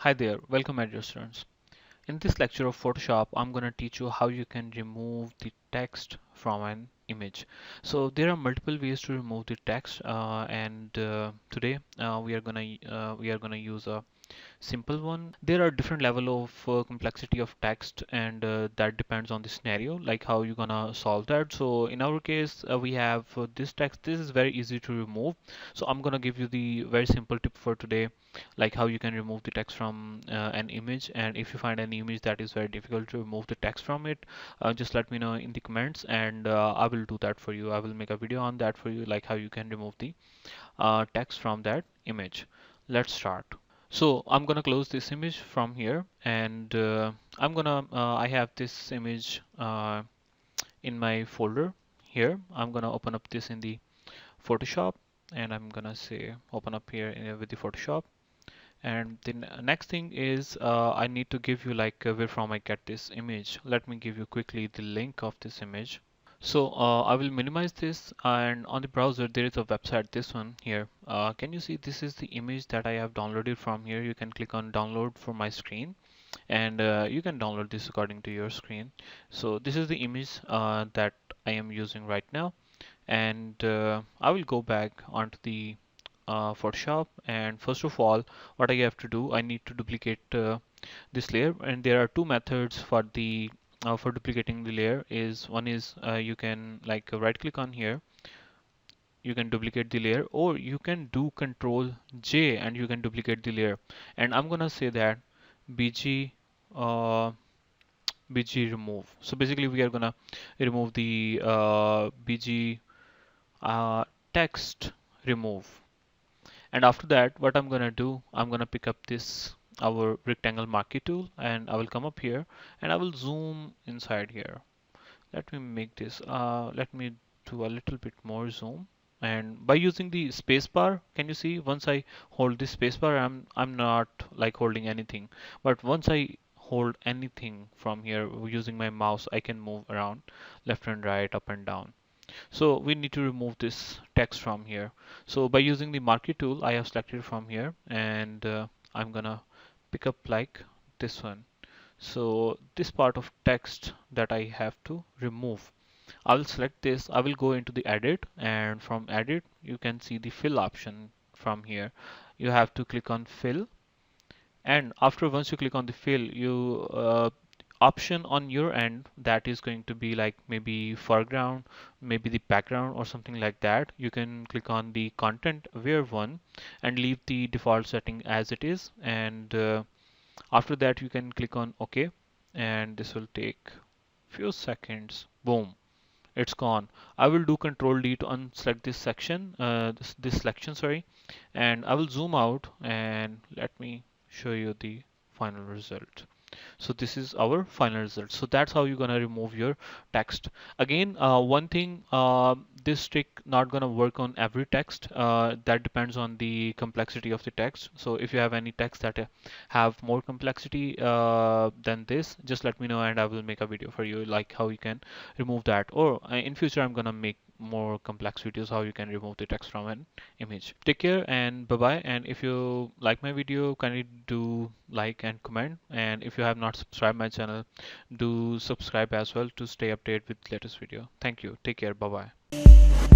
Hi there, welcome my dear students. In this lecture of Photoshop, I'm going to teach you how you can remove the text from an image. So there are multiple ways to remove the text, and today we are gonna use a simple one. There are different level of complexity of text, and that depends on the scenario, like how you're gonna solve that. So in our case, we have this text. This is very easy to remove. So I'm gonna give you the very simple tip for today, like how you can remove the text from an image. And if you find an image that is very difficult to remove the text from it, just let me know in the comments, and I will do that for you. I will make a video on that for you, like how you can remove the text from that image. Let's start. So I'm gonna close this image from here, and I have this image in my folder here. I'm gonna open up this in the Photoshop, and I'm gonna say open up here with the Photoshop. And the next thing is I need to give you like where from I get this image. Let me give you quickly the link of this image. So I will minimize this, and on the browser there is a website, this one here. Can you see this is the image that I have downloaded from here? You can click on download for my screen, and you can download this according to your screen. So this is the image that I am using right now, and I will go back onto the Photoshop, and first of all what I have to do, I need to duplicate this layer, and there are two methods for the for duplicating the layer. Is one is you can like right click on here, you can duplicate the layer, or you can do Control J and you can duplicate the layer. And I'm gonna say that BG uh, BG remove. So basically we are gonna remove the BG text remove. And after that, what I'm gonna do, I'm gonna pick up this our rectangle marquee tool, and I will come up here and I will zoom inside here. Let me make this, let me do a little bit more zoom. And by using the spacebar, can you see once I hold this spacebar, I'm not like holding anything. But once I hold anything from here using my mouse, I can move around left and right, up and down. So we need to remove this text from here. So by using the marquee tool, I have selected from here, and I'm gonna pick up like this one. So this part of text that I have to remove, I will select this. I will go into the edit, and from edit you can see the fill option from here. You have to click on fill, and after once you click on the fill, you option on your end that is going to be like maybe foreground, maybe the background or something like that. You can click on the content aware one and leave the default setting as it is, and after that you can click on OK, and this will take few seconds. Boom, it's gone. I will do Control D to unselect this section, this selection, sorry, and I will zoom out and let me show you the final result. So this is our final result. So that's how you're gonna remove your text. Again, one thing, this trick not gonna work on every text. That depends on the complexity of the text. So if you have any text that have more complexity than this, just let me know and I will make a video for you, like how you can remove that. Or in future, I'm gonna make more complex videos how you can remove the text from an image. Take care and bye bye. And if you like my video, kindly do like and comment. And if you have not subscribed my channel, do subscribe as well to stay updated with latest video. Thank you. Take care. Bye bye.